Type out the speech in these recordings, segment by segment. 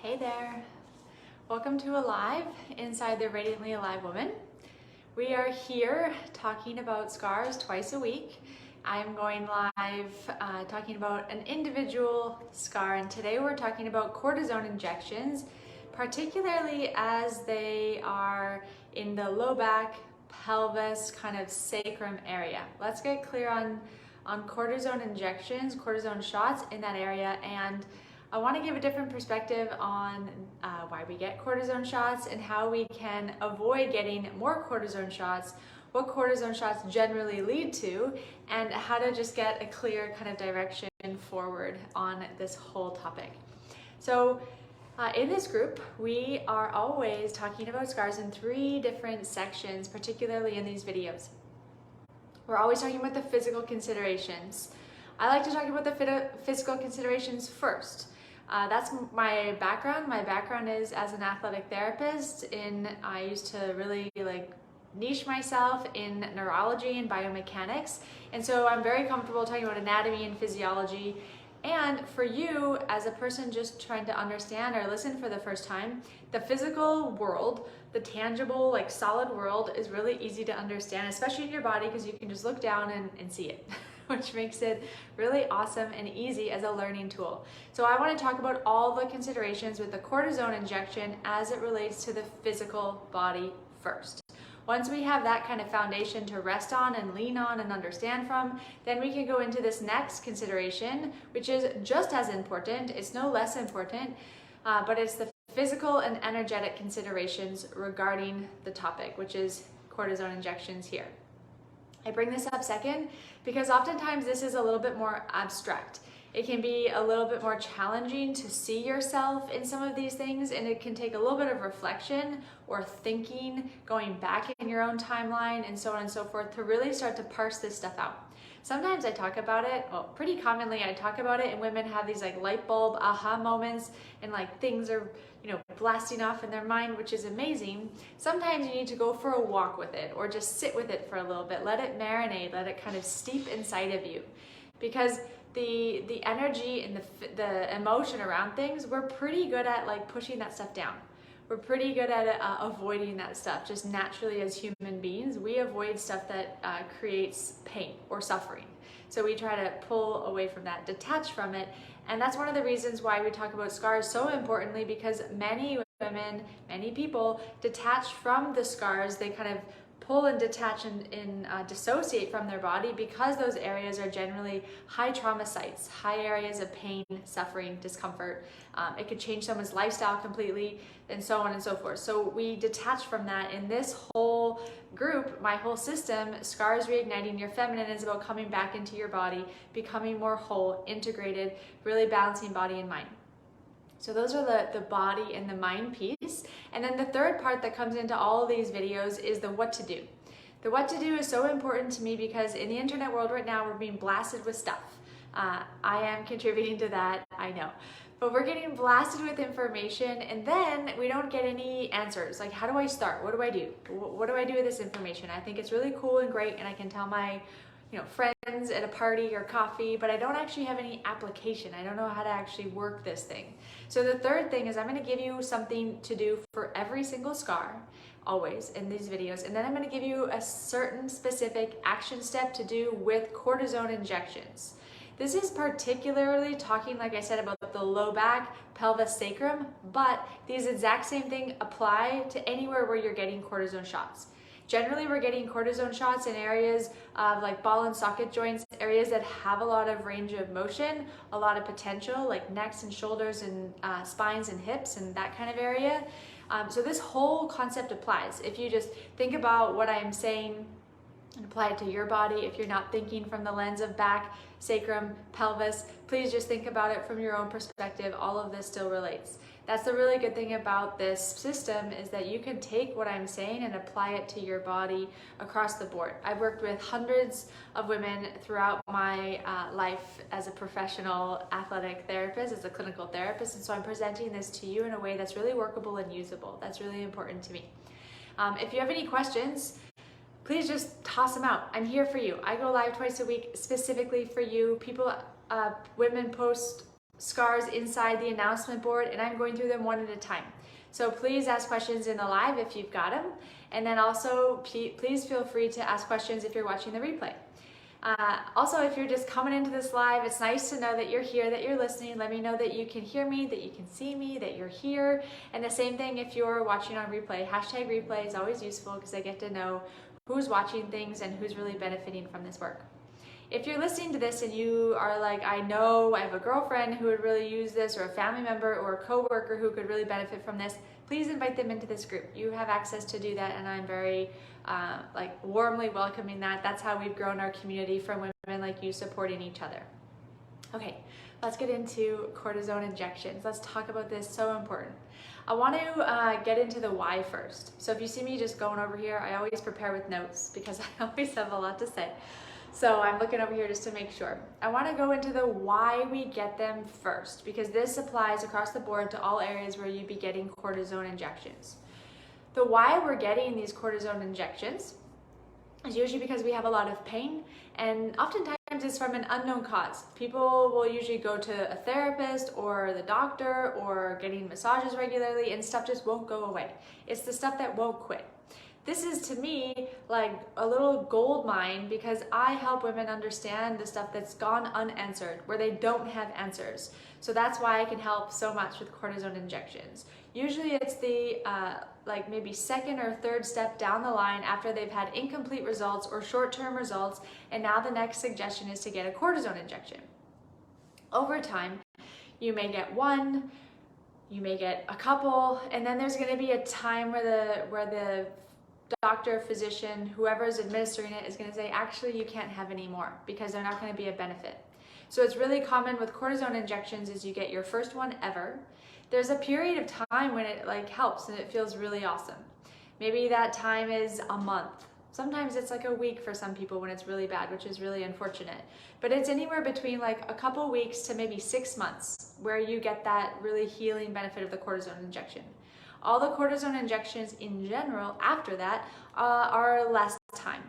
Hey there, welcome to Alive inside the Radiantly Alive Woman. We are here talking about scars twice a week. I'm going live talking about an individual scar, and today we're talking about cortisone injections, particularly as they are in the low back, pelvis, kind of sacrum area. Let's get clear on cortisone injections, cortisone shots in that area, and I want to give a different perspective on why we get cortisone shots and how we can avoid getting more cortisone shots, what cortisone shots generally lead to, and how to just get a clear kind of direction forward on this whole topic. So in this group, we are always talking about scars in 3 different sections, particularly in these videos. We're always talking about the physical considerations. I like to talk about the physical considerations first. That's my background. My background is as an athletic therapist. I used to really niche myself in neurology and biomechanics. And so I'm very comfortable talking about anatomy and physiology. And for you, as a person just trying to understand or listen for the first time, the physical world, the tangible, solid world is really easy to understand, especially in your body, because you can just look down and see it, which makes it really awesome and easy as a learning tool. So I want to talk about all the considerations with the cortisone injection as it relates to the physical body first. Once we have that kind of foundation to rest on and lean on and understand from, then we can go into this next consideration, which is just as important. It's no less important, but it's the physical and energetic considerations regarding the topic, which is cortisone injections here. I bring this up second because oftentimes this is a little bit more abstract. It can be a little bit more challenging to see yourself in some of these things, and it can take a little bit of reflection or thinking, going back in your own timeline and so on and so forth to really start to parse this stuff out. Sometimes I talk about it, well, pretty commonly I talk about it, and women have these light bulb aha moments and things are blasting off in their mind, which is amazing. Sometimes you need to go for a walk with it or just sit with it for a little bit, let it marinate, let it kind of steep inside of you, because the energy and the emotion around things, we're pretty good at pushing that stuff down. We're pretty good at avoiding that stuff. Just naturally as human beings, we avoid stuff that creates pain or suffering. So we try to pull away from that, detach from it. And that's one of the reasons why we talk about scars so importantly, because many women, many people detach from the scars. They kind of pull and detach and dissociate from their body because those areas are generally high trauma sites, high areas of pain, suffering, discomfort. It could change someone's lifestyle completely, and so on and so forth. So we detach from that. In this whole group, my whole system, Scars Reigniting Your Feminine, is about coming back into your body, becoming more whole, integrated, really balancing body and mind. So those are the body and the mind piece. And then the third part that comes into all of these videos is the what to do. The what to do is so important to me because in the internet world right now, we're being blasted with stuff. I am contributing to that, I know. But we're getting blasted with information and then we don't get any answers. How do I start? What do I do? What do I do with this information? I think it's really cool and great, and I can tell my friends at a party or coffee, but I don't actually have any application. I don't know how to actually work this thing. So the third thing is I'm going to give you something to do for every single scar, always in these videos, and then I'm going to give you a certain specific action step to do with cortisone injections. This is particularly talking, like I said, about the low back, pelvis, sacrum, but these exact same thing apply to anywhere where you're getting cortisone shots. Generally, we're getting cortisone shots in areas of ball and socket joints, areas that have a lot of range of motion, a lot of potential, like necks and shoulders and spines and hips and that kind of area. So this whole concept applies. If you just think about what I'm saying and apply it to your body, if you're not thinking from the lens of back, sacrum, pelvis, please just think about it from your own perspective. All of this still relates. That's the really good thing about this system, is that you can take what I'm saying and apply it to your body across the board. I've worked with hundreds of women throughout my life as a professional athletic therapist, as a clinical therapist, and so I'm presenting this to you in a way that's really workable and usable. That's really important to me. If you have any questions, please just toss them out. I'm here for you. I go live twice a week specifically for you. Women post scars inside the announcement board, and I'm going through them one at a time. So please ask questions in the live if you've got them. And then also, please feel free to ask questions if you're watching the replay. Also, if you're just coming into this live, it's nice to know that you're here, that you're listening. Let me know that you can hear me, that you can see me, that you're here. And the same thing if you're watching on replay. Hashtag replay is always useful because I get to know who's watching things and who's really benefiting from this work. If you're listening to this and you are like, I know I have a girlfriend who would really use this, or a family member or a coworker who could really benefit from this, please invite them into this group. You have access to do that, and I'm very warmly welcoming that. That's how we've grown our community, from women like you supporting each other. Okay, let's get into cortisone injections. Let's talk about this, so important. I want to get into the why first. So if you see me just going over here, I always prepare with notes because I always have a lot to say. So I'm looking over here just to make sure. I want to go into the why we get them first, because this applies across the board to all areas where you'd be getting cortisone injections. The why we're getting these cortisone injections is usually because we have a lot of pain, and oftentimes it's from an unknown cause. People will usually go to a therapist or the doctor or getting massages regularly, and stuff just won't go away. It's the stuff that won't quit. This is, to me, like a little gold mine, because I help women understand the stuff that's gone unanswered, where they don't have answers. So that's why I can help so much with cortisone injections. Usually it's the maybe second or third step down the line after they've had incomplete results or short-term results, and now the next suggestion is to get a cortisone injection. Over time, you may get one, you may get a couple, and then there's going to be a time where the doctor, physician, whoever is administering it is going to say, actually, you can't have any more, because they're not going to be a benefit. So it's really common with cortisone injections is you get your first one ever. There's a period of time when it helps and it feels really awesome. Maybe that time is a month. Sometimes it's like a week for some people when it's really bad, which is really unfortunate. But it's anywhere between like a couple weeks to maybe 6 months where you get that really healing benefit of the cortisone injection. All the cortisone injections in general after that are less time.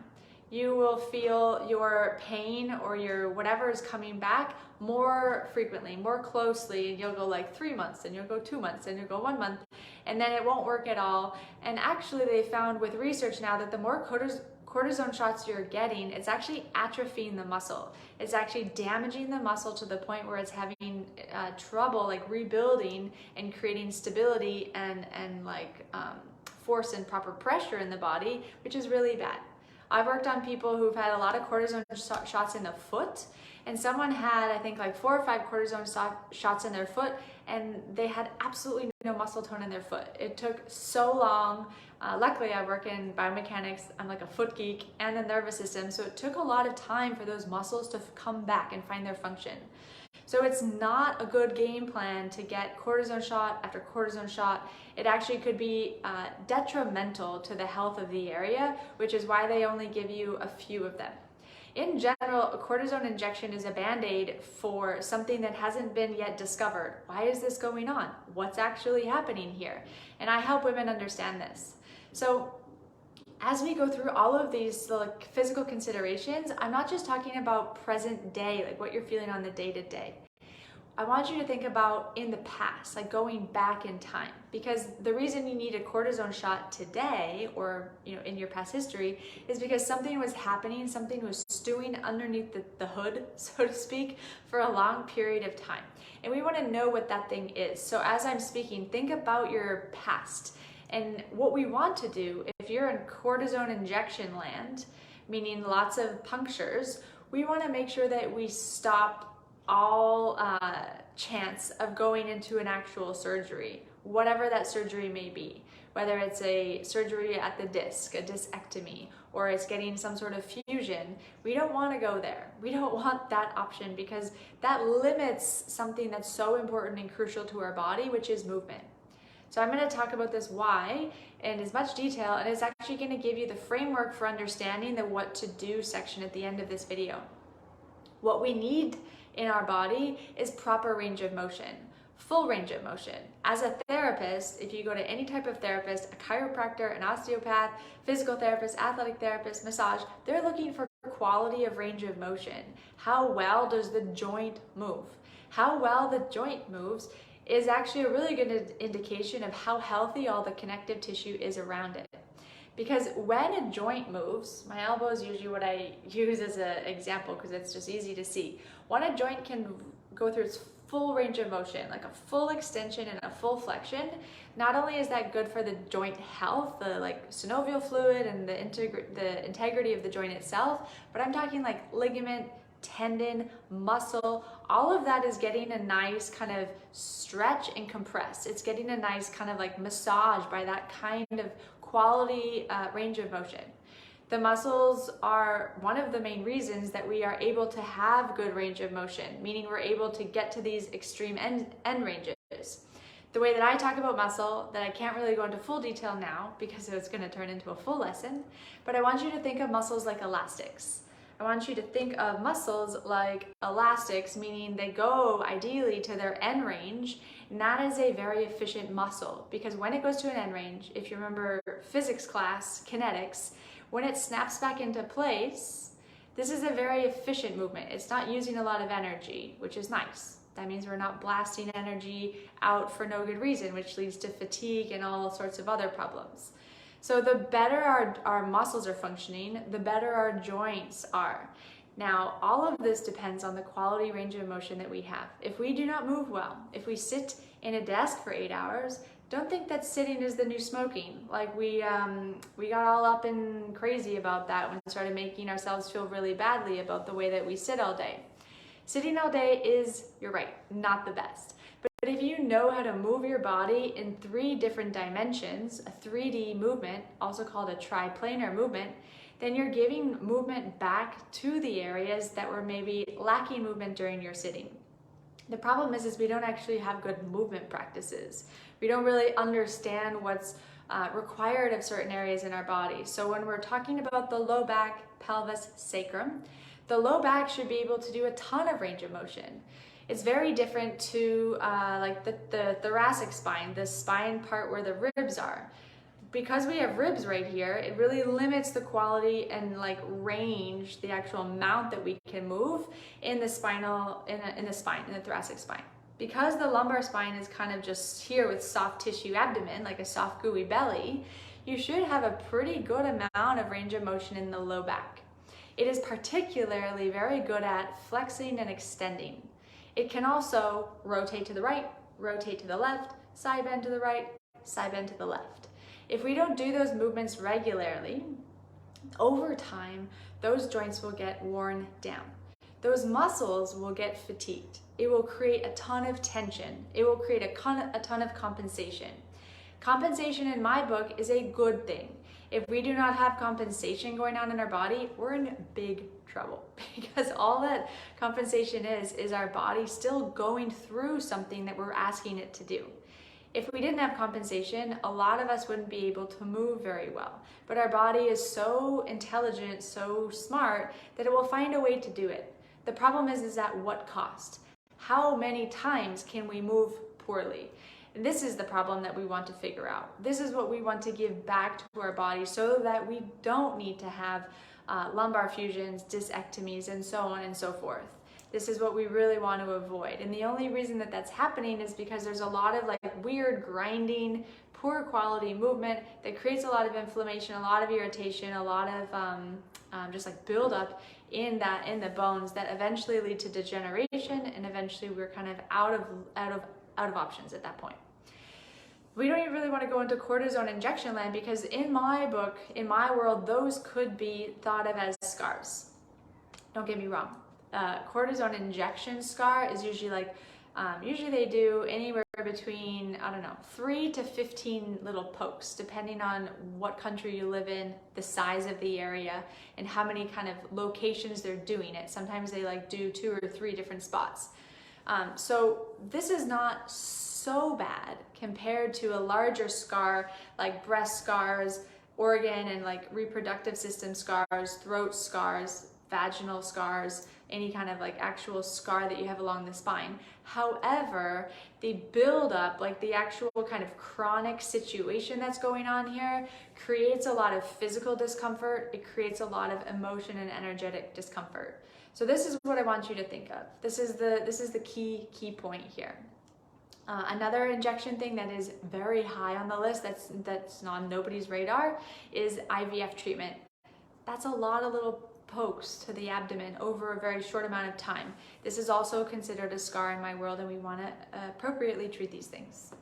You will feel your pain or your whatever is coming back more frequently, more closely, and you'll go like 3 months, and you'll go 2 months, and you'll go 1 month, and then it won't work at all. And actually they found with research now that the more cortisone shots you're getting, it's actually atrophying the muscle. It's actually damaging the muscle to the point where it's having trouble like rebuilding and creating stability and force and proper pressure in the body, which is really bad. I've worked on people who've had a lot of cortisone shots in the foot, and someone had, I think, like 4 or 5 cortisone shots in their foot, and they had absolutely no muscle tone in their foot. It took so long. Luckily, I work in biomechanics. I'm like a foot geek and the nervous system, so it took a lot of time for those muscles to come back and find their function. So it's not a good game plan to get cortisone shot after cortisone shot. It actually could be detrimental to the health of the area, which is why they only give you a few of them. In general, a cortisone injection is a band-aid for something that hasn't been yet discovered. Why is this going on? What's actually happening here? And I help women understand this. So as we go through all of these physical considerations, I'm not just talking about present day, like what you're feeling on the day-to-day. I want you to think about in the past, like going back in time, because the reason you need a cortisone shot today or in your past history is because something was happening, something was stewing underneath the hood, so to speak, for a long period of time. And we want to know what that thing is. So as I'm speaking, think about your past. And what we want to do, if you're in cortisone injection land, meaning lots of punctures, we want to make sure that we stop all chance of going into an actual surgery, whatever that surgery may be, whether it's a surgery at the disc, a discectomy, or it's getting some sort of fusion. We don't want to go there. We don't want that option, because that limits something that's so important and crucial to our body, which is movement. So I'm going to talk about this why in as much detail, and it's actually going to give you the framework for understanding the what to do section at the end of this video. What we need in our body is proper range of motion, full range of motion. As a therapist, if you go to any type of therapist, a chiropractor, an osteopath, physical therapist, athletic therapist, massage, they're looking for quality of range of motion. How well does the joint move? How well the joint moves is actually a really good indication of how healthy all the connective tissue is around it. Because when a joint moves, my elbow is usually what I use as an example because it's just easy to see. When a joint can go through its full range of motion, like a full extension and a full flexion, not only is that good for the joint health, the like synovial fluid and the integrity of the joint itself, but I'm talking like ligament, tendon, muscle, all of that is getting a nice kind of stretch and compress. It's getting a nice kind of like massage by that kind of quality range of motion. The muscles are one of the main reasons that we are able to have good range of motion, meaning we're able to get to these extreme end ranges. The way that I talk about muscle, that I can't really go into full detail now because it's going to turn into a full lesson, but I want you to think of muscles like elastics. I want you to think of muscles like elastics, meaning they go ideally to their end range, and that is a very efficient muscle because when it goes to an end range, if you remember physics class, kinetics, when it snaps back into place, this is a very efficient movement. It's not using a lot of energy, which is nice. That means we're not blasting energy out for no good reason, which leads to fatigue and all sorts of other problems. So the better our muscles are functioning, the better our joints are. Now, all of this depends on the quality range of motion that we have. If we do not move well, if we sit in a desk for 8 hours, don't think that sitting is the new smoking. Like we got all up and crazy about that when we started making ourselves feel really badly about the way that we sit all day. Sitting all day is, you're right, not the best. But if you know how to move your body in 3 different dimensions, a 3D movement, also called a triplanar movement, then you're giving movement back to the areas that were maybe lacking movement during your sitting. The problem is we don't actually have good movement practices. We don't really understand what's required of certain areas in our body. So when we're talking about the low back, pelvis, sacrum, the low back should be able to do a ton of range of motion. It's very different to like the thoracic spine, the spine part where the ribs are. Because we have ribs right here, it really limits the quality and like range, the actual amount that we can move in the spinal, in the thoracic spine. Because the lumbar spine is kind of just here with soft tissue abdomen, like a soft gooey belly, you should have a pretty good amount of range of motion in the low back. It is particularly very good at flexing and extending. It can also rotate to the right, rotate to the left, side bend to the right, side bend to the left. If we don't do those movements regularly, over time, those joints will get worn down. Those muscles will get fatigued. It will create a ton of tension. It will create a ton of compensation. Compensation in my book is a good thing. If we do not have compensation going on in our body, we're in big trouble because all that compensation is our body still going through something that we're asking it to do. If we didn't have compensation, a lot of us wouldn't be able to move very well. But our body is so intelligent, so smart, that it will find a way to do it. The problem is at what cost? How many times can we move poorly? And this is the problem that we want to figure out. This is what we want to give back to our body so that we don't need to have lumbar fusions, discectomies, and so on and so forth. This is what we really want to avoid. And the only reason that that's happening is because there's a lot of like weird grinding, poor quality movement that creates a lot of inflammation, a lot of irritation, a lot of just like buildup in the bones that eventually lead to degeneration, and eventually we're kind of out of options at that point. We don't even really want to go into cortisone injection land because in my book, in my world, those could be thought of as scars. Don't get me wrong. Cortisone injection scar is usually like, usually they do anywhere between, 3 to 15 little pokes, depending on what country you live in, the size of the area, and how many kind of locations they're doing it. Sometimes they like do 2 or 3 different spots. So this is not so bad compared to a larger scar like breast scars, organ and like reproductive system scars, throat scars, vaginal scars, any kind of like actual scar that you have along the spine. However, the buildup, like the actual kind of chronic situation that's going on here, creates a lot of physical discomfort. It creates a lot of emotion and energetic discomfort. So this is what I want you to think of. This is the key point here. Another injection thing that is very high on the list that's on nobody's radar is IVF treatment. That's a lot of little pokes to the abdomen over a very short amount of time. This is also considered a scar in my world, and we want to appropriately treat these things.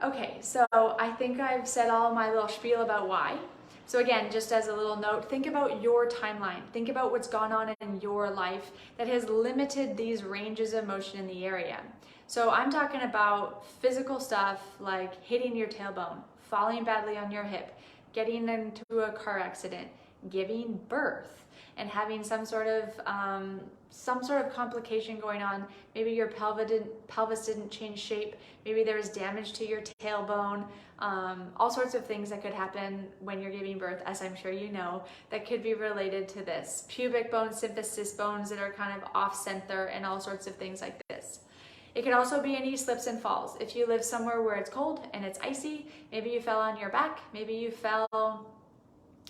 Okay, so I think I've said all my little spiel about why. So again, just as a little note, think about your timeline. Think about what's gone on in your life that has limited these ranges of motion in the area. So I'm talking about physical stuff like hitting your tailbone, falling badly on your hip, getting into a car accident, giving birth, and having some sort of complication going on. Maybe your pelvis didn't change shape. Maybe there was damage to your tailbone. All sorts of things that could happen when you're giving birth, as I'm sure you know, that could be related to this. Pubic bone, symphysis bones that are kind of off center, and all sorts of things like this. It could also be any slips and falls. If you live somewhere where it's cold and it's icy, maybe you fell on your back, maybe you fell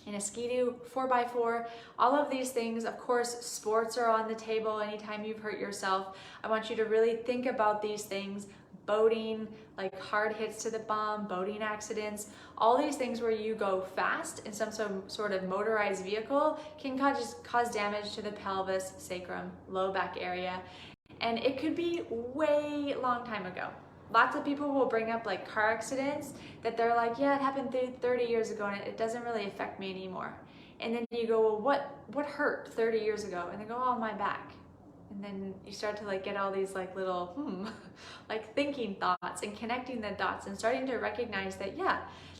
in a Ski-Doo, 4x4, all of these things. Of course, sports are on the table anytime you've hurt yourself. I want you to really think about these things. Boating, like hard hits to the bum, boating accidents, all these things where you go fast in some sort of motorized vehicle can cause damage to the pelvis, sacrum, low back area. And it could be way long time ago. Lots of people will bring up like car accidents that they're like, yeah, it happened 30 years ago and it doesn't really affect me anymore. And then you go, well, what hurt 30 years ago? And they go, oh, my back. And then you start to like get all these like little, like thinking thoughts and connecting the dots and starting to recognize that, yeah,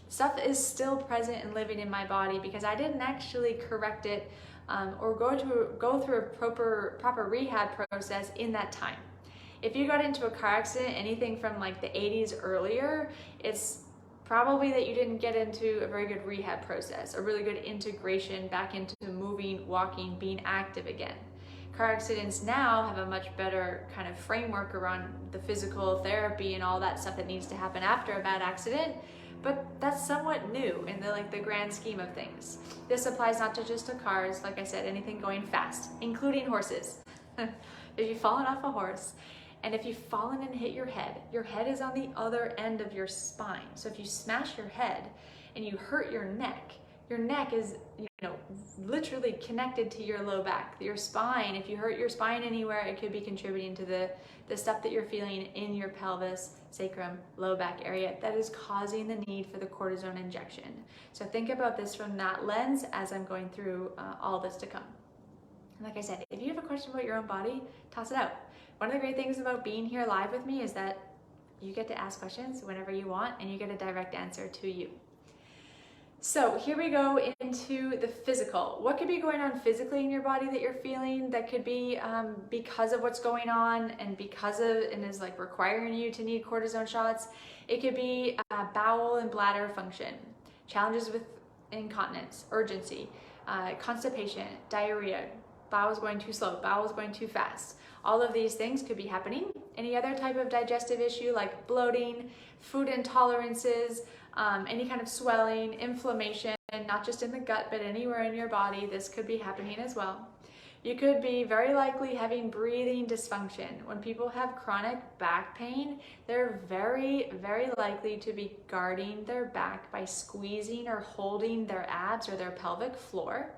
stuff is still present and living in my body because I didn't actually correct it or go through a proper rehab process in that time. If you got into a car accident, anything from like the 80s earlier, it's probably that you didn't get into a very good rehab process, a really good integration back into moving, walking, being active again. Car accidents now have a much better kind of framework around the physical therapy and all that stuff that needs to happen after a bad accident, but that's somewhat new in the grand scheme of things. This applies not just to cars, like I said, anything going fast, including horses. If you've fallen off a horse, and if you've fallen and hit your head is on the other end of your spine. So if you smash your head and you hurt your neck is, literally connected to your low back. Your spine, if you hurt your spine anywhere, it could be contributing to the stuff that you're feeling in your pelvis, sacrum, low back area that is causing the need for the cortisone injection. So think about this from that lens as I'm going through all this to come. And like I said, if you have a question about your own body, toss it out. One of the great things about being here live with me is that you get to ask questions whenever you want and you get a direct answer to you. So here we go into the physical. What could be going on physically in your body that you're feeling that could be because of what's going on and and is like requiring you to need cortisone shots? It could be bowel and bladder function, challenges with incontinence, urgency, constipation, diarrhea, bowels going too slow, bowels going too fast. All of these things could be happening. Any other type of digestive issue like bloating, food intolerances, any kind of swelling, inflammation, not just in the gut, but anywhere in your body, this could be happening as well. You could be very likely having breathing dysfunction. When people have chronic back pain, they're very, very likely to be guarding their back by squeezing or holding their abs or their pelvic floor,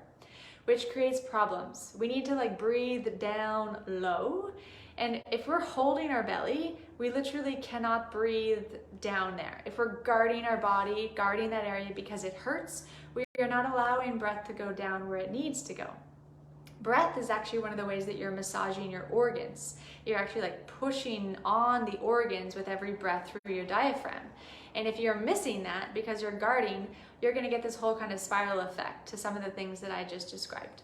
which creates problems. We need to breathe down low. And if we're holding our belly, we literally cannot breathe down there. If we're guarding our body, guarding that area because it hurts, we are not allowing breath to go down where it needs to go. Breath is actually one of the ways that you're massaging your organs. You're actually pushing on the organs with every breath through your diaphragm. And if you're missing that because you're guarding, you're gonna get this whole kind of spiral effect to some of the things that I just described.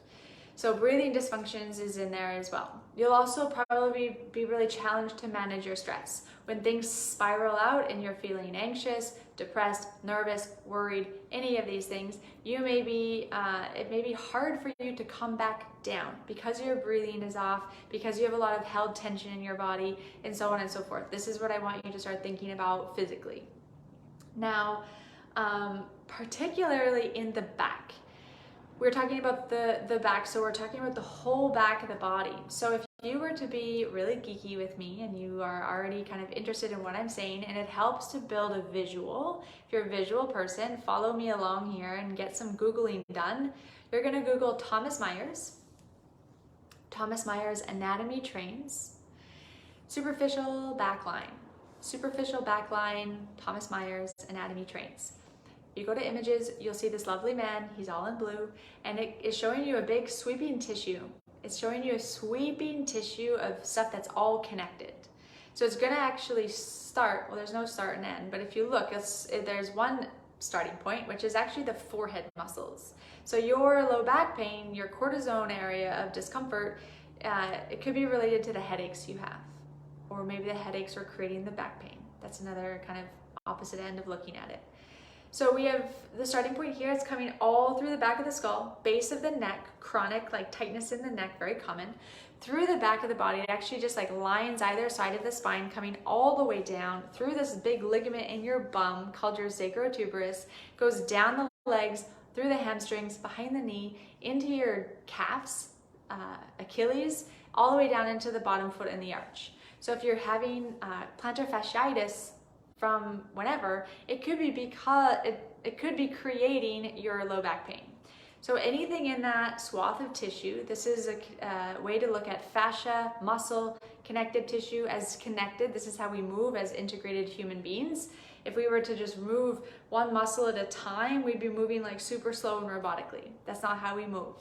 So breathing dysfunctions is in there as well. You'll also probably be really challenged to manage your stress. When things spiral out and you're feeling anxious, depressed, nervous, worried, any of these things, it may be hard for you to come back down because your breathing is off, because you have a lot of held tension in your body, and so on and so forth. This is what I want you to start thinking about physically. Now, particularly in the back, we're talking about the back, so we're talking about the whole back of the body. So if you were to be really geeky with me and you are already kind of interested in what I'm saying, and it helps to build a visual, if you're a visual person, follow me along here and get some Googling done. You're gonna Google Thomas Myers anatomy trains, superficial backline, Thomas Myers anatomy trains. You go to images, you'll see this lovely man, he's all in blue, and it is showing you a big sweeping tissue. It's showing you a sweeping tissue of stuff that's all connected. So it's gonna actually start, well, there's no start and end, but if you look, there's one starting point, which is actually the forehead muscles. So your low back pain, your cortisone area of discomfort, it could be related to the headaches you have, or maybe the headaches are creating the back pain. That's another kind of opposite end of looking at it. So we have the starting point here. It's coming all through the back of the skull, base of the neck, chronic like tightness in the neck, very common, through the back of the body. It actually just like lines either side of the spine, coming all the way down through this big ligament in your bum called your sacrotuberous, goes down the legs, through the hamstrings, behind the knee, into your calves, Achilles, all the way down into the bottom foot and the arch. So if you're having plantar fasciitis from whenever, it could be because it could be creating your low back pain. So anything in that swath of tissue, this is a way to look at fascia, muscle, connective tissue as connected. This is how we move as integrated human beings. If we were to just move one muscle at a time, we'd be moving like super slow and robotically. That's not how we move.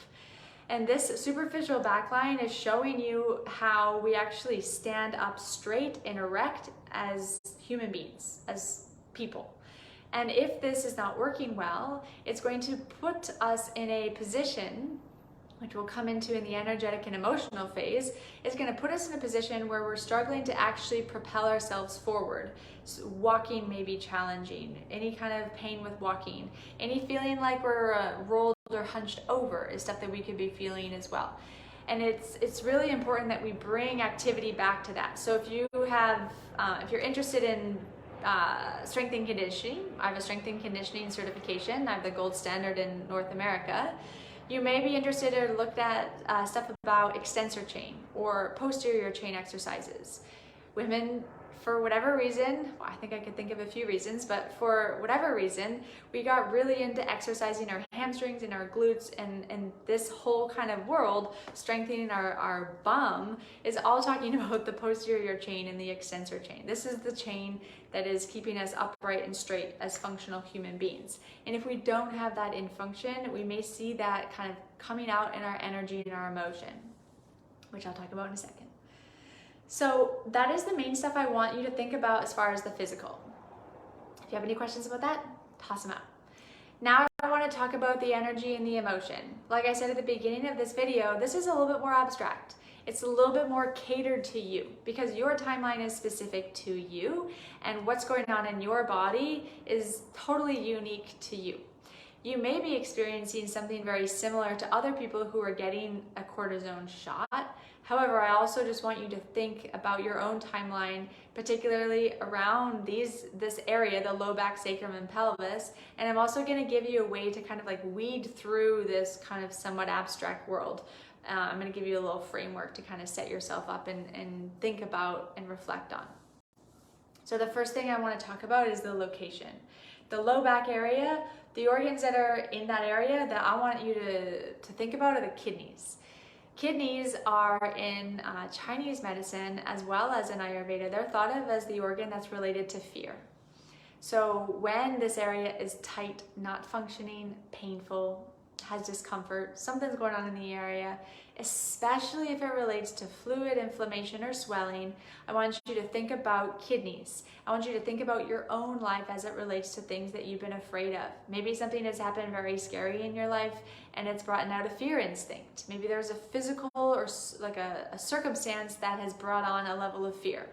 And this superficial backline is showing you how we actually stand up straight and erect as human beings, as people. And if this is not working well, it's going to put us in a position, which we'll come into in the energetic and emotional phase, is going to put us in a position where we're struggling to actually propel ourselves forward. So walking may be challenging, any kind of pain with walking, any feeling like we're rolled or hunched over is stuff that we could be feeling as well. And it's really important that we bring activity back to that. So if you have, if you're interested in strength and conditioning, I have a strength and conditioning certification. I have the gold standard in North America. You may be interested or looked at stuff about extensor chain or posterior chain exercises. Women, for whatever reason, well, I think I could think of a few reasons, but for whatever reason, we got really into exercising our hamstrings and our glutes, and this whole kind of world, strengthening our bum, is all talking about the posterior chain and the extensor chain. This is the chain that is keeping us upright and straight as functional human beings. And if we don't have that in function, we may see that kind of coming out in our energy and our emotion, which I'll talk about in a second. So that is the main stuff I want you to think about as far as the physical. If you have any questions about that, toss them out. Now I want to talk about the energy and the emotion. Like I said at the beginning of this video, this is a little bit more abstract. It's a little bit more catered to you because your timeline is specific to you, and what's going on in your body is totally unique to you. You may be experiencing something very similar to other people who are getting a cortisone shot. However, I also just want you to think about your own timeline, particularly around this area, the low back, sacrum, and pelvis. And I'm also going to give you a way to kind of like weed through this kind of somewhat abstract world. I'm going to give you a little framework to kind of set yourself up and think about and reflect on. So the first thing I want to talk about is the location. The low back area, the organs that are in that area that I want you to think about are the kidneys. Kidneys are in Chinese medicine as well as in Ayurveda. They're thought of as the organ that's related to fear. So when this area is tight, not functioning, painful, has discomfort, something's going on in the area, especially if it relates to fluid, inflammation, or swelling, I want you to think about kidneys. I want you to think about your own life as it relates to things that you've been afraid of. Maybe something has happened very scary in your life and it's brought out a fear instinct. Maybe there's a physical or like a circumstance that has brought on a level of fear.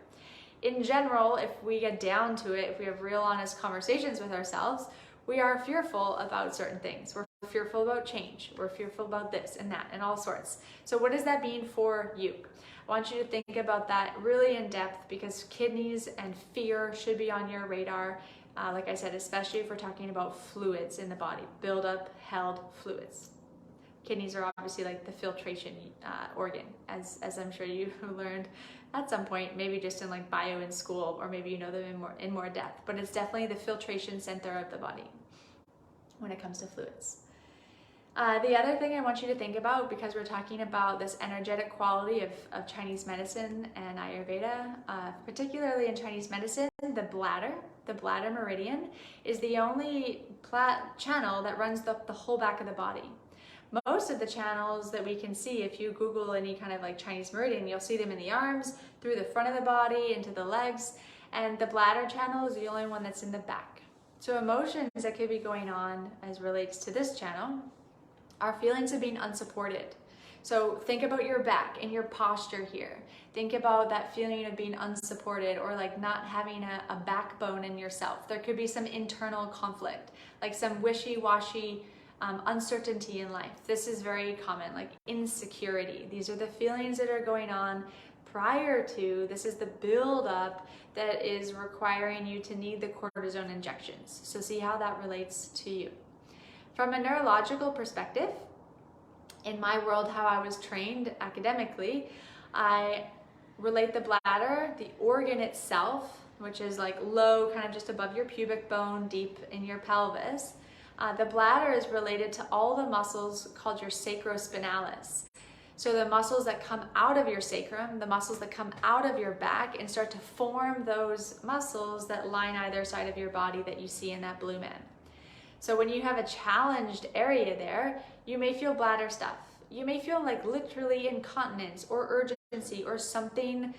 In general, if we get down to it, if we have real honest conversations with ourselves, we are fearful about certain things. We're fearful about change. We're fearful about this and that and all sorts. So what does that mean for you? I want you to think about that really in depth because kidneys and fear should be on your radar. Like I said, especially if we're talking about fluids in the body, build up, held fluids. Kidneys are obviously like the filtration organ, as I'm sure you learned at some point, maybe just in like bio in school, or maybe you know them in more depth, but it's definitely the filtration center of the body when it comes to fluids. The other thing I want you to think about, because we're talking about this energetic quality of Chinese medicine and Ayurveda, particularly in Chinese medicine, the bladder meridian is the only channel that runs the whole back of the body. Most of the channels that we can see, if you Google any kind of like Chinese meridian, you'll see them in the arms, through the front of the body, into the legs, and the bladder channel is the only one that's in the back. So emotions that could be going on as relates to this channel are feelings of being unsupported. So think about your back and your posture here. Think about that feeling of being unsupported, or like not having a backbone in yourself. There could be some internal conflict, like some wishy-washy uncertainty in life. This is very common, like insecurity. These are the feelings that are going on prior to, this is the buildup that is requiring you to need the cortisone injections. So see how that relates to you. From a neurological perspective, in my world, how I was trained academically, I relate the bladder, the organ itself, which is like low, kind of just above your pubic bone, deep in your pelvis. The bladder is related to all the muscles called your sacrospinalis. So the muscles that come out of your sacrum, the muscles that come out of your back and start to form those muscles that line either side of your body that you see in that blue man. So when you have a challenged area there, you may feel bladder stuff. You may feel like literally incontinence or urgency or something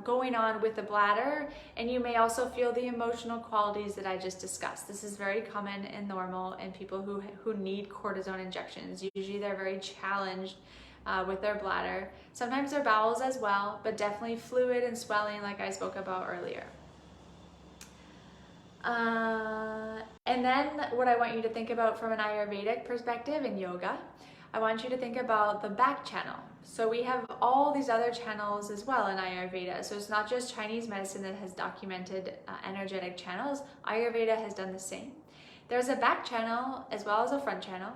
going on with the bladder, and you may also feel the emotional qualities that I just discussed. This is very common and normal in people who need cortisone injections. Usually they're very challenged with their bladder. Sometimes their bowels as well, but definitely fluid and swelling like I spoke about earlier. And then what I want you to think about from an Ayurvedic perspective in yoga, I want you to think about the back channel. So we have all these other channels as well in Ayurveda. So it's not just Chinese medicine that has documented energetic channels. Ayurveda has done the same. There's a back channel as well as a front channel.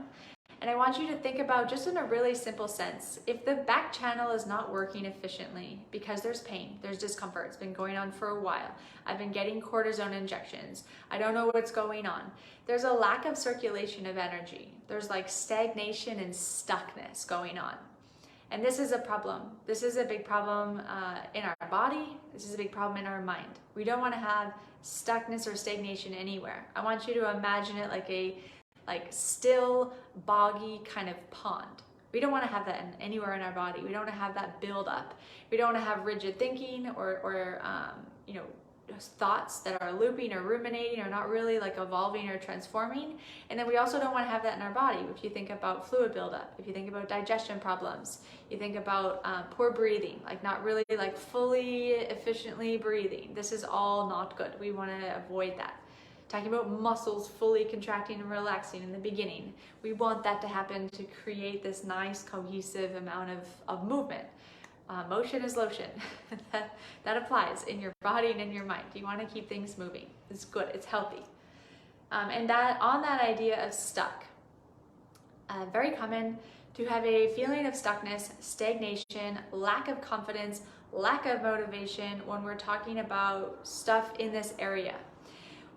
And I want you to think about, just in a really simple sense, if the back channel is not working efficiently because there's pain, there's discomfort, it's been going on for a while, I've been getting cortisone injections, I don't know what's going on. There's a lack of circulation of energy. There's like stagnation and stuckness going on. And this is a problem. This is a big problem in our body. This is a big problem in our mind. We don't want to have stuckness or stagnation anywhere. I want you to imagine it like a still, boggy kind of pond. We don't want to have that anywhere in our body. We don't want to have that build up. We don't want to have rigid thinking or thoughts that are looping or ruminating or not really like evolving or transforming. And then we also don't want to have that in our body. If you think about fluid buildup, if you think about digestion problems, you think about poor breathing, like not really like fully efficiently breathing. This is all not good. We want to avoid that. Talking about muscles fully contracting and relaxing in the beginning. We want that to happen to create this nice cohesive amount of movement. Motion is lotion. that applies in your body and in your mind. You want to keep things moving. It's good, it's healthy. And that on that idea of stuck, very common to have a feeling of stuckness, stagnation, lack of confidence, lack of motivation when we're talking about stuff in this area.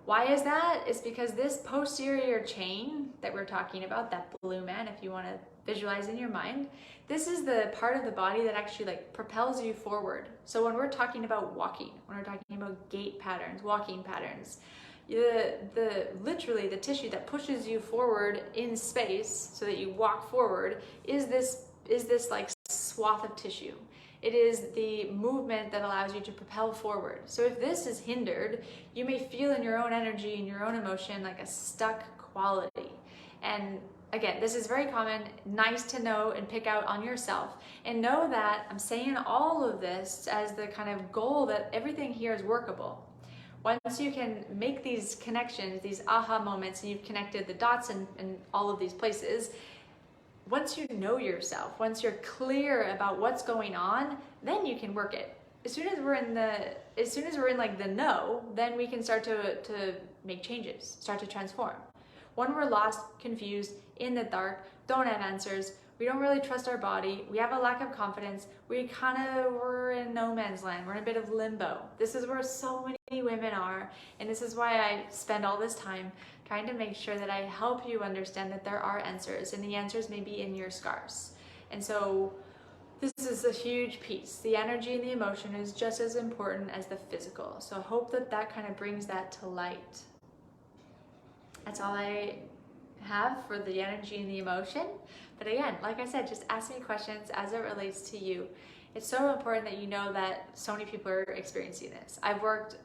Why is that? It's because this posterior chain that we're talking about, that blue man, if you want to visualize in your mind, this is the part of the body that actually like propels you forward. So when we're talking about walking, when we're talking about gait patterns, walking patterns, literally the tissue that pushes you forward in space so that you walk forward is this like swath of tissue. It is the movement that allows you to propel forward. So if this is hindered, you may feel in your own energy and your own emotion like a stuck quality. And again, this is very common, nice to know and pick out on yourself. And know that I'm saying all of this as the kind of goal that everything here is workable. Once you can make these connections, these aha moments, and you've connected the dots in all of these places, once you know yourself, once you're clear about what's going on, then you can work it. As soon as we're in like the know, then we can start to make changes, start to transform. When we're lost, confused, in the dark, don't have answers. We don't really trust our body. We have a lack of confidence. We're in no man's land. We're in a bit of limbo. This is where so many women are. And this is why I spend all this time trying to make sure that I help you understand that there are answers, and the answers may be in your scars. And so this is a huge piece. The energy and the emotion is just as important as the physical. So I hope that that kind of brings that to light. That's all I have for the energy and the emotion. But again, like I said, just ask me questions as it relates to you. It's so important that you know that so many people are experiencing this. I've worked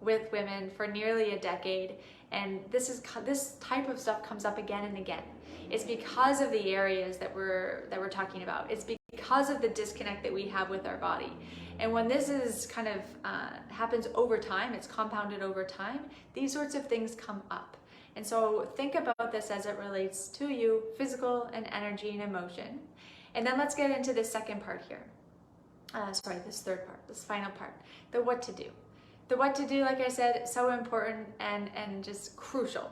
with women for nearly a decade, and this type of stuff comes up again and again. It's because of the areas that we're talking about. It's because of the disconnect that we have with our body. And when this is kind of happens over time, it's compounded over time, these sorts of things come up. And so think about this as it relates to you, physical and energy and emotion. And then let's get into this second part here. This third part, this final part, the what to do. The what to do, like I said, so important and just crucial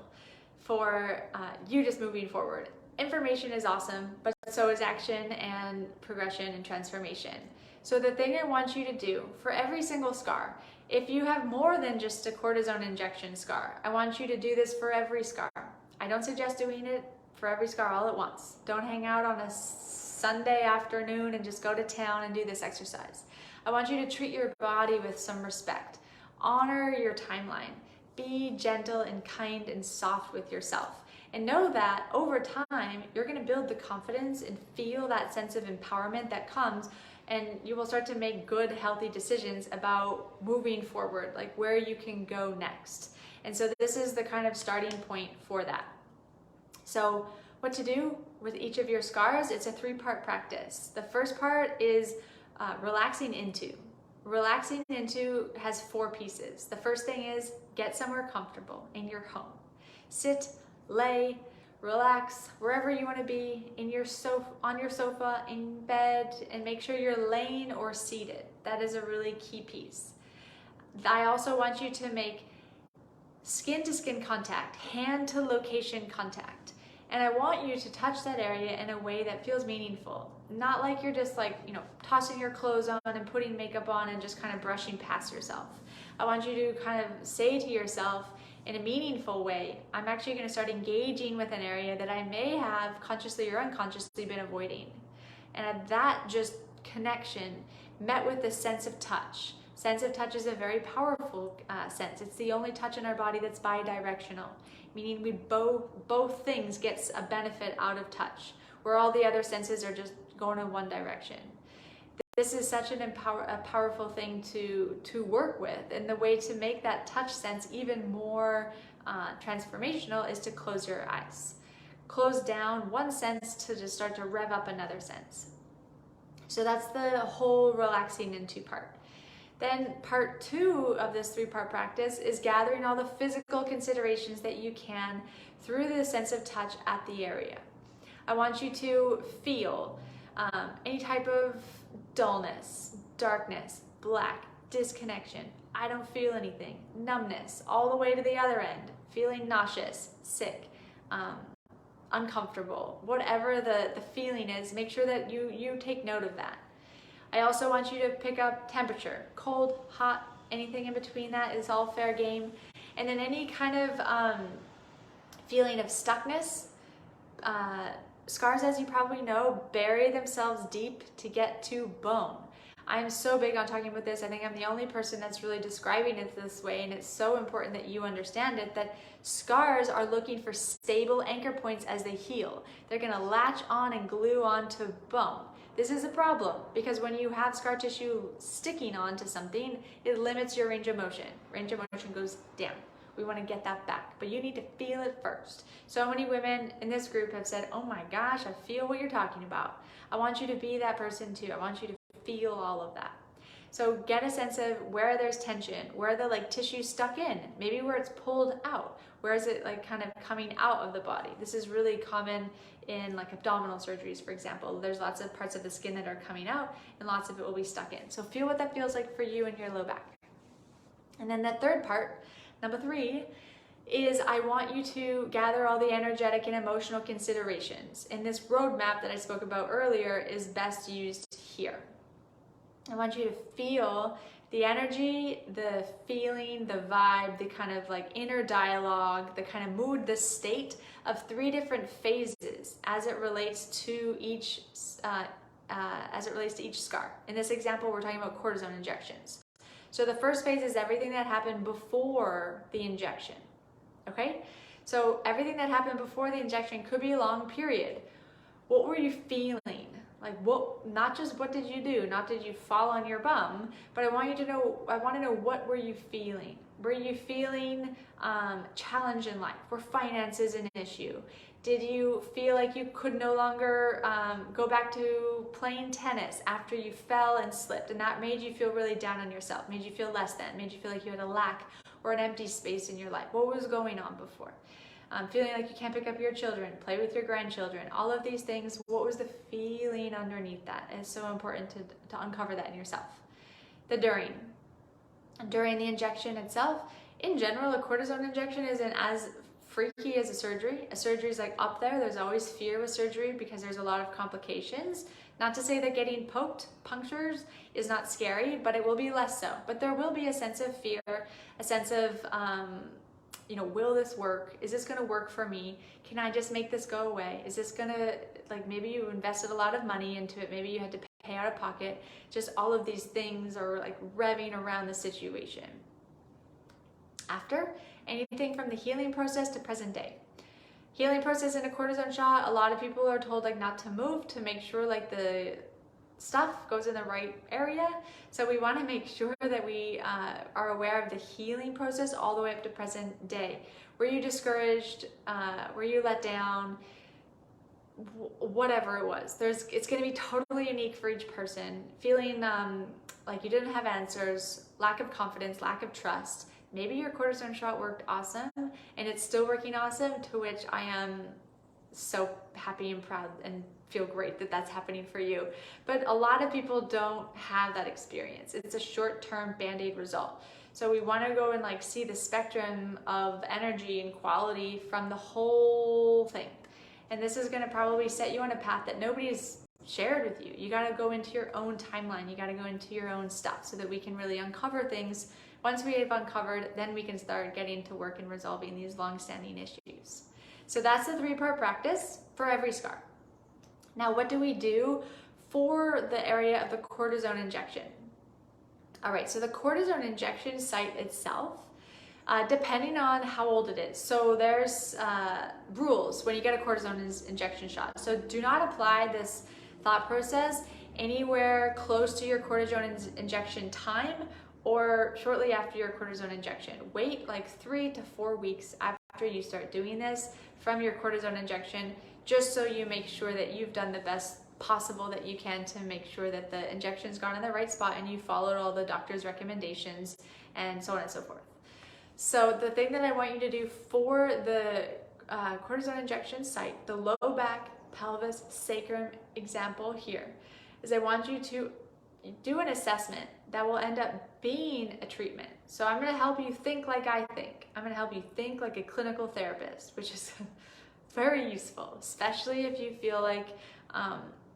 for you just moving forward. Information is awesome, but so is action and progression and transformation. So the thing I want you to do for every single scar, if you have more than just a cortisone injection scar, I want you to do this for every scar. I don't suggest doing it for every scar all at once. Don't hang out on a Sunday afternoon and just go to town and do this exercise. I want you to treat your body with some respect. Honor your timeline. Be gentle and kind and soft with yourself. And know that over time, you're going to build the confidence and feel that sense of empowerment that comes, and you will start to make good, healthy decisions about moving forward, like where you can go next. And so this is the kind of starting point for that. So what to do with each of your scars, it's a 3-part practice. The first part is relaxing into. Relaxing into has 4 pieces. The first thing is get somewhere comfortable in your home. Sit, lay, relax, wherever you want to be, on your sofa, in bed, and make sure you're laying or seated. That is a really key piece. I also want you to make skin to skin contact, hand to location contact. And I want you to touch that area in a way that feels meaningful. Not like you're just tossing your clothes on and putting makeup on and just kind of brushing past yourself. I want you to kind of say to yourself in a meaningful way, I'm actually going to start engaging with an area that I may have consciously or unconsciously been avoiding. And that just connection met with the sense of touch. Sense of touch is a very powerful sense. It's the only touch in our body that's bi-directional, meaning we both things gets a benefit out of touch, where all the other senses are just going in one direction. This is such a powerful thing to work with, and the way to make that touch sense even more transformational is to close your eyes. Close down one sense to just start to rev up another sense. So that's the whole relaxing into part. Then part 2 of this 3-part practice is gathering all the physical considerations that you can through the sense of touch at the area. I want you to feel any type of dullness, darkness, black, disconnection, I don't feel anything, numbness, all the way to the other end, feeling nauseous, sick, uncomfortable, whatever the feeling is, make sure that you take note of that. I also want you to pick up temperature, cold, hot, anything in between that is all fair game. And then any kind of feeling of stuckness. Scars, as you probably know, bury themselves deep to get to bone. I'm so big on talking about this. I think I'm the only person that's really describing it this way, and it's so important that you understand it, that scars are looking for stable anchor points as they heal. They're going to latch on and glue onto bone. This is a problem because when you have scar tissue sticking onto something, it limits your range of motion. Range of motion goes down. We want to get that back, but you need to feel it first. So many women in this group have said, oh my gosh, I feel what you're talking about. I want you to be that person too. I want you to feel all of that. So get a sense of where there's tension, where the tissue stuck in, maybe where it's pulled out, where is it kind of coming out of the body. This is really common in abdominal surgeries, for example. There's lots of parts of the skin that are coming out and lots of it will be stuck in. So feel what that feels like for you in your low back. And then the third part, number 3, is I want you to gather all the energetic and emotional considerations. And this roadmap that I spoke about earlier is best used here. I want you to feel the energy, the feeling, the vibe, the kind of like inner dialogue, the kind of mood, the state of 3 different phases as it relates to each scar. In this example, we're talking about cortisone injections. So the first phase is everything that happened before the injection. Okay? So everything that happened before the injection could be a long period. What were you feeling? Like not just what did you do, not did you fall on your bum, but I want to know what were you feeling? Were you feeling challenge in life? Were finances an issue? Did you feel like you could no longer go back to playing tennis after you fell and slipped, and that made you feel really down on yourself, made you feel less than, made you feel like you had a lack or an empty space in your life? What was going on before? Feeling like you can't pick up your children, play with your grandchildren, all of these things. What was the feeling underneath that? It's so important to uncover that in yourself. The during the injection itself, in general, a cortisone injection isn't as freaky as a surgery. A surgery is like up there. There's always fear with surgery because there's a lot of complications. Not to say that getting poked, punctures, is not scary, but it will be less so. But there will be a sense of fear, a sense of will this work? Is this going to work for me? Can I just make this go away? Is this going to, like, maybe you invested a lot of money into it. Maybe you had to pay out of pocket. Just all of these things are like revving around the situation. After, anything from the healing process to present day. Healing process in a cortisone shot, a lot of people are told like not to move, to make sure like the stuff goes in the right area. So we want to make sure that we are aware of the healing process all the way up to present day. Were you discouraged? Were you let down? Whatever it was, it's going to be totally unique for each person. Feeling like you didn't have answers, lack of confidence, lack of trust. Maybe your cortisone shot worked awesome and it's still working awesome, to which I am so happy and proud and feel great that that's happening for you. But a lot of people don't have that experience. It's a short-term band-aid result. So we want to go and like see the spectrum of energy and quality from the whole thing. And this is going to probably set you on a path that nobody's shared with you. You got to go into your own timeline. You got to go into your own stuff so that we can really uncover things. Once we have uncovered, then we can start getting to work and resolving these long-standing issues. So that's the 3-part practice for every scar. Now, what do we do for the area of the cortisone injection? All right, so the cortisone injection site itself, depending on how old it is. So there's rules when you get a cortisone injection shot. So do not apply this thought process anywhere close to your cortisone injection time or shortly after your cortisone injection. Wait like 3 to 4 weeks after you start doing this from your cortisone injection, just so you make sure that you've done the best possible that you can to make sure that the injection's gone in the right spot and you followed all the doctor's recommendations and so on and so forth. So the thing that I want you to do for the cortisone injection site, the low back, pelvis, sacrum example here, is I want you to do an assessment that will end up being a treatment. So I'm going to help you think like I think. I'm going to help you think like a clinical therapist, which is very useful, especially if you feel like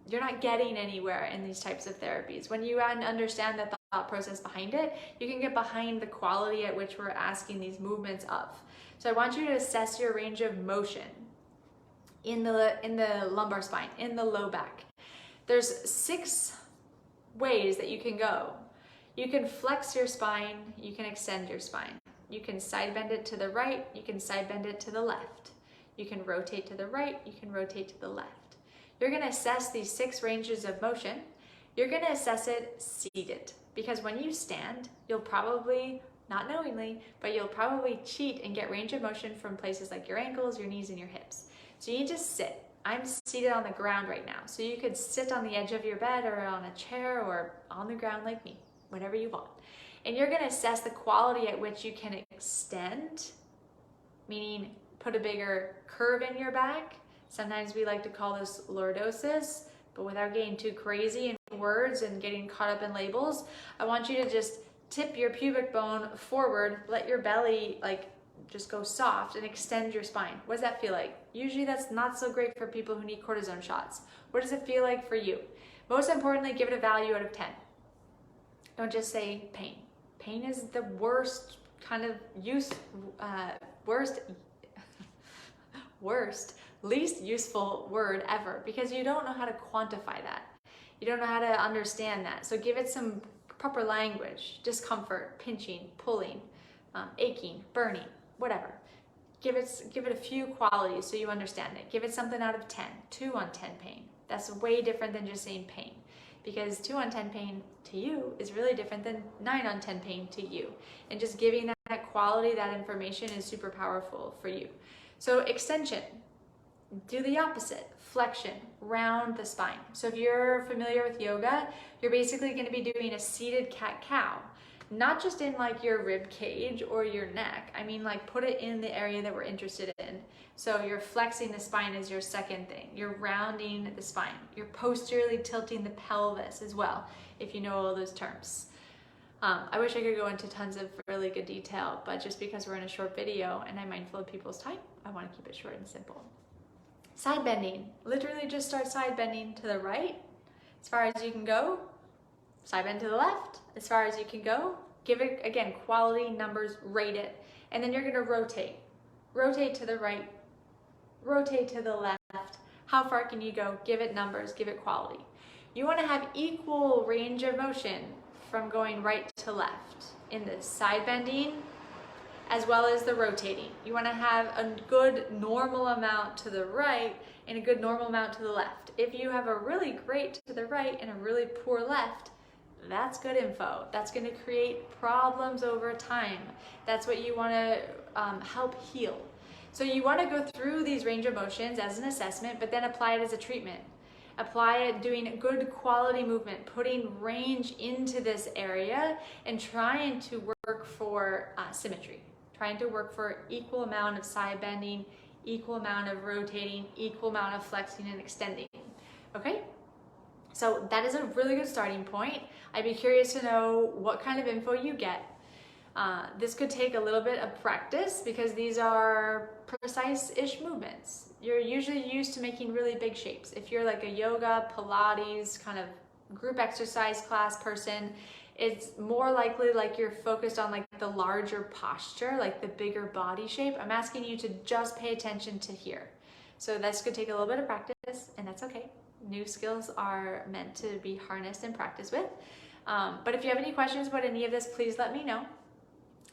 you're not getting anywhere in these types of therapies. When you understand the thought process behind it, you can get behind the quality at which we're asking these movements of. So I want you to assess your range of motion in the lumbar spine, in the low back. There's 6 ways that you can go. You can flex your spine, you can extend your spine. You can side bend it to the right, you can side bend it to the left. You can rotate to the right, you can rotate to the left. You're going to assess these 6 ranges of motion. You're going to assess it seated, because when you stand, you'll probably, not knowingly, but you'll probably cheat and get range of motion from places like your ankles, your knees, and your hips. So you need to sit. I'm seated on the ground right now. So you could sit on the edge of your bed or on a chair or on the ground like me, whatever you want. And you're going to assess the quality at which you can extend, meaning put a bigger curve in your back. Sometimes we like to call this lordosis, but without getting too crazy in words and getting caught up in labels, I want you to just tip your pubic bone forward, let your belly like just go soft and extend your spine. What does that feel like? Usually that's not so great for people who need cortisone shots. What does it feel like for you? Most importantly, give it a value out of 10. Don't just say pain. Pain is the worst kind of least useful word ever, because you don't know how to quantify that. You don't know how to understand that. So give it some proper language: discomfort, pinching, pulling, aching, burning, whatever. Give it a few qualities so you understand it. Give it something out of 10, 2 on 10 pain. That's way different than just saying pain, because 2 on 10 pain to you is really different than 9 on 10 pain to you. And just giving that quality, that information is super powerful for you. So extension, do the opposite. Flexion, round the spine. So if you're familiar with yoga, you're basically going to be doing a seated cat-cow. Not just in like your rib cage or your neck. I mean, like, put it in the area that we're interested in. So you're flexing the spine as your second thing. You're rounding the spine. You're posteriorly tilting the pelvis as well, if you know all those terms. I wish I could go into tons of really good detail, but just because we're in a short video and I'm mindful of people's time, I want to keep it short and simple. Side bending. Literally just start side bending to the right as far as you can go. Side bend to the left as far as you can go. Give it, again, quality, numbers, rate it. And then you're going to rotate. Rotate to the right, rotate to the left. How far can you go? Give it numbers, give it quality. You want to have equal range of motion from going right to left in the side bending as well as the rotating. You want to have a good normal amount to the right and a good normal amount to the left. If you have a really great to the right and a really poor left, that's good info. That's going to create problems over time. That's what you want to help heal. So you want to go through these range of motions as an assessment, but then apply it as a treatment. Apply it doing good quality movement, putting range into this area and trying to work for symmetry. Trying to work for equal amount of side bending, equal amount of rotating, equal amount of flexing and extending. Okay? So that is a really good starting point. I'd be curious to know what kind of info you get. This could take a little bit of practice because these are precise-ish movements. You're usually used to making really big shapes. If you're like a yoga, Pilates, kind of group exercise class person, it's more likely like you're focused on like the larger posture, like the bigger body shape. I'm asking you to just pay attention to here. So this could take a little bit of practice, and that's okay. New skills are meant to be harnessed and practiced with. But if you have any questions about any of this, please let me know.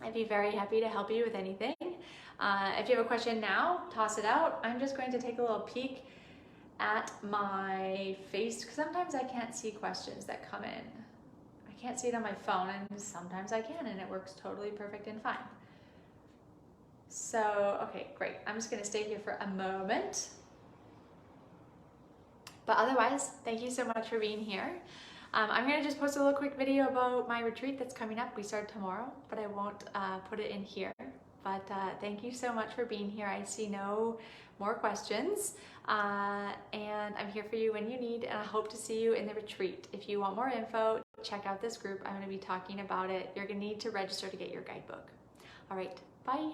I'd be very happy to help you with anything. If you have a question now, toss it out. I'm just going to take a little peek at my face, because sometimes I can't see questions that come in. I can't see it on my phone, and sometimes I can, and it works totally perfect and fine. So, okay, great. I'm just going to stay here for a moment. But otherwise, thank you so much for being here. I'm going to just post a little quick video about my retreat that's coming up. We start tomorrow, but I won't put it in here. But thank you so much for being here. I see no more questions. And I'm here for you when you need, and I hope to see you in the retreat. If you want more info, check out this group. I'm going to be talking about it. You're going to need to register to get your guidebook. All right, bye.